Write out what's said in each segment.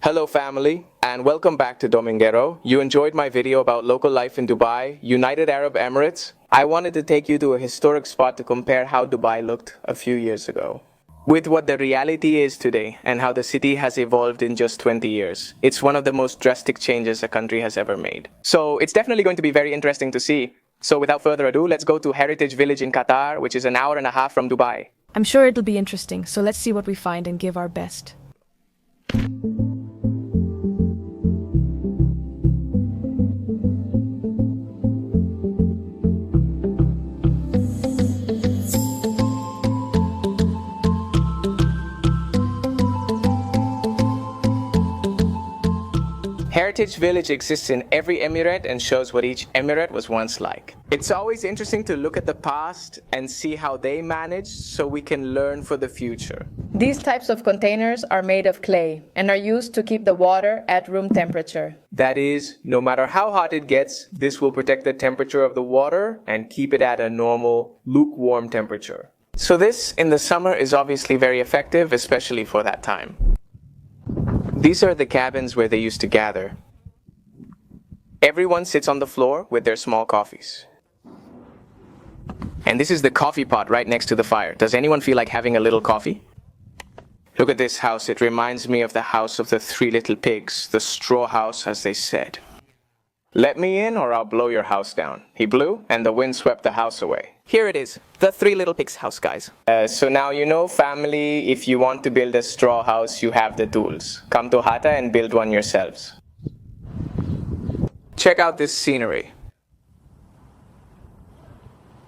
Hello family, and welcome back to Dominguero. You enjoyed my video about local life in Dubai, United Arab Emirates. I wanted to take you to a historic spot to compare how Dubai looked a few years ago with what the reality is today and how the city has evolved in just 20 years. It's one of the most drastic changes a country has ever made. So it's definitely going to be very interesting to see. So without further ado, let's go to Heritage Village in Qatar, which is an hour and a half from Dubai. I'm sure it'll be interesting, so let's see what we find and give our best. Heritage Village exists in every emirate and shows what each emirate was once like. It's always interesting to look at the past and see how they managed so we can learn for the future. These types of containers are made of clay and are used to keep the water at room temperature. That is, no matter how hot it gets, this will protect the temperature of the water and keep it at a normal, lukewarm temperature. So this, in the summer, is obviously very effective, especially for that time. These are the cabins where they used to gather. Everyone sits on the floor with their small coffees. And this is the coffee pot right next to the fire. Does anyone feel like having a little coffee? Look at this house. It reminds me of the house of the three little pigs, the straw house, as they said. Let me in or I'll blow your house down. He blew and the wind swept the house away. Here it is, the Three Little Pigs house, guys. So now you know, family, if you want to build a straw house, you have the tools. Come to Hatta and build one yourselves. Check out this scenery.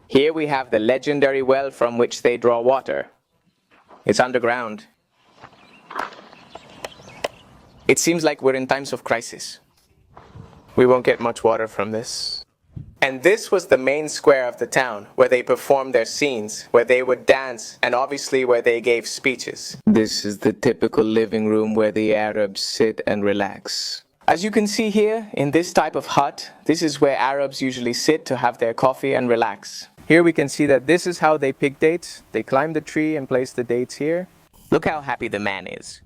Here we have the legendary well from which they draw water. It's underground. It seems like we're in times of crisis. We won't get much water from this. And this was the main square of the town, where they performed their scenes, where they would dance, and obviously where they gave speeches. This is the typical living room where the Arabs sit and relax. As you can see here, in this type of hut, this is where Arabs usually sit to have their coffee and relax. Here we can see that this is how they pick dates. They climb the tree and place the dates here. Look how happy the man is.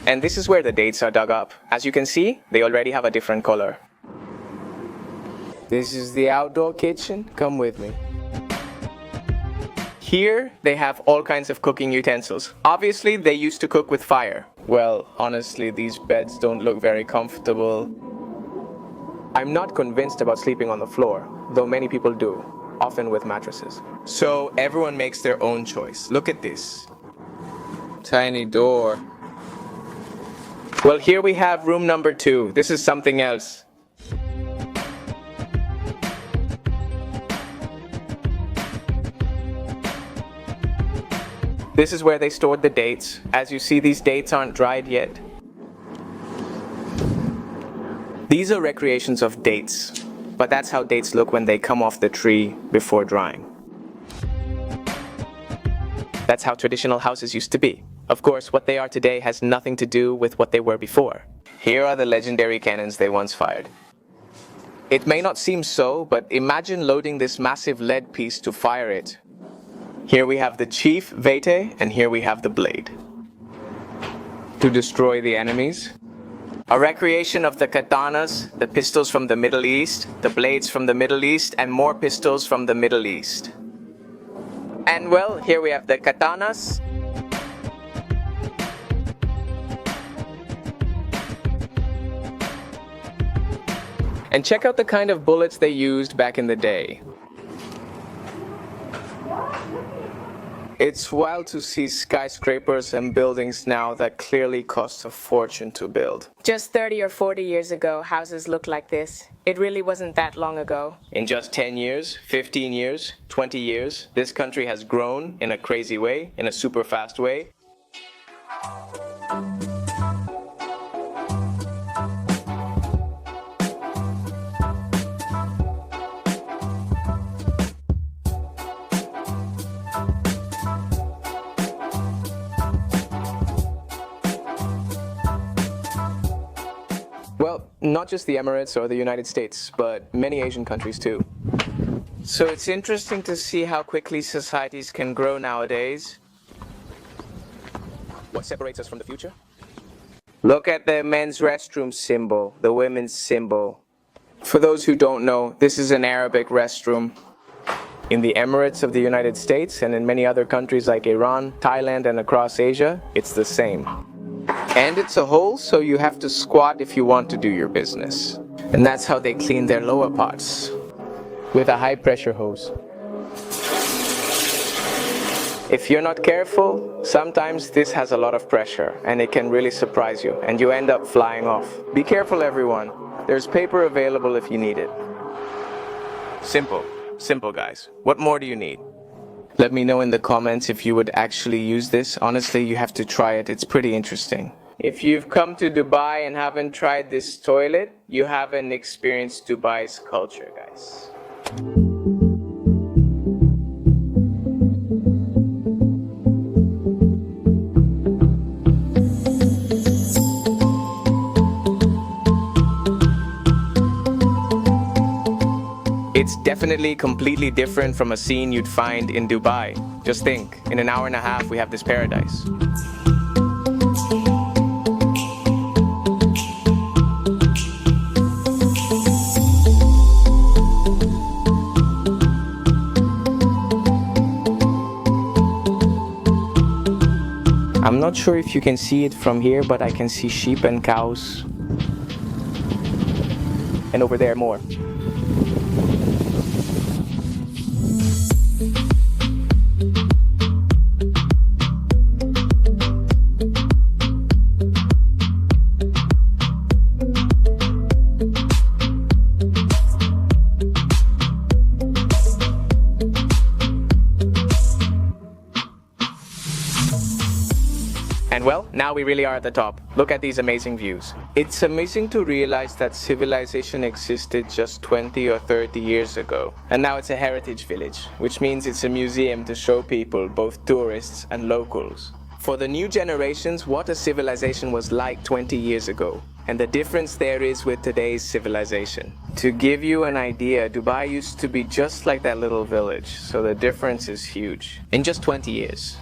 And this is where the dates are dug up. As you can see, they already have a different color. This is the outdoor kitchen. Come with me. Here, they have all kinds of cooking utensils. Obviously, they used to cook with fire. Well, honestly, these beds don't look very comfortable. I'm not convinced about sleeping on the floor, though many people do, often with mattresses. So everyone makes their own choice. Look at this. Tiny door. Well, here we have room number 2. This is something else. This is where they stored the dates. As you see, these dates aren't dried yet. These are recreations of dates, but that's how dates look when they come off the tree before drying. That's how traditional houses used to be. Of course, what they are today has nothing to do with what they were before. Here are the legendary cannons they once fired. It may not seem so, but imagine loading this massive lead piece to fire it. Here we have the chief, Vete, and here we have the blade. To destroy the enemies. A recreation of the katanas, the pistols from the Middle East, the blades from the Middle East, and more pistols from the Middle East. And well, here we have the katanas. And check out the kind of bullets they used back in the day. It's wild to see skyscrapers and buildings now that clearly cost a fortune to build. Just 30 or 40 years ago, houses looked like this. It really wasn't that long ago. In just 10 years, 15 years, 20 years, this country has grown in a crazy way, in a super fast way. Well, not just the Emirates or the United States, but many Asian countries too. So it's interesting to see how quickly societies can grow nowadays. What separates us from the future? Look at the men's restroom symbol, the women's symbol. For those who don't know, this is an Arabic restroom. In the Emirates of the United States and in many other countries like Iran, Thailand, and across Asia, it's the same. And it's a hole, so you have to squat if you want to do your business. And that's how they clean their lower parts, with a high pressure hose. If you're not careful, sometimes this has a lot of pressure and it can really surprise you and you end up flying off. Be careful, everyone. There's paper available if you need it. Simple. Simple, guys. What more do you need? Let me know in the comments if you would actually use this. Honestly, you have to try it. It's pretty interesting. If you've come to Dubai and haven't tried this toilet, you haven't experienced Dubai's culture, guys. It's definitely completely different from a scene you'd find in Dubai. Just think, in an hour and a half we have this paradise. I'm not sure if you can see it from here, but I can see sheep and cows. And over there more. And well, now we really are at the top. Look at these amazing views. It's amazing to realize that civilization existed just 20 or 30 years ago. And now it's a heritage village, which means it's a museum to show people, both tourists and locals. For the new generations, what a civilization was like 20 years ago. And the difference there is with today's civilization. To give you an idea, Dubai used to be just like that little village. So the difference is huge. In just 20 years.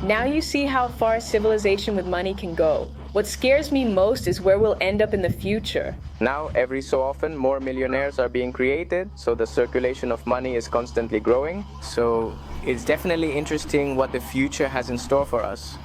Now you see how far civilization with money can go. What scares me most is where we'll end up in the future. Now, every so often, more millionaires are being created, so the circulation of money is constantly growing. So it's definitely interesting what the future has in store for us.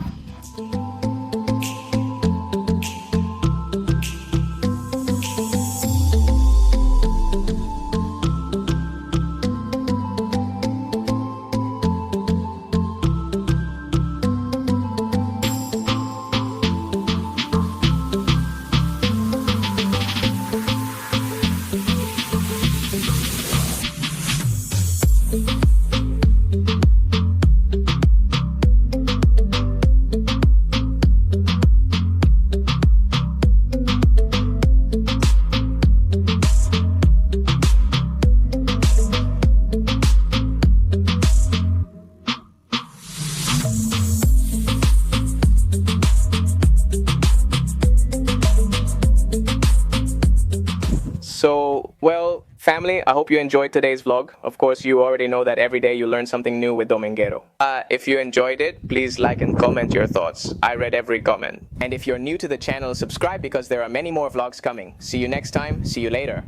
So, well, family, I hope you enjoyed today's vlog. Of course, you already know that every day you learn something new with Dominguero. If you enjoyed it, please like and comment your thoughts. I read every comment. And if you're new to the channel, subscribe because there are many more vlogs coming. See you next time. See you later.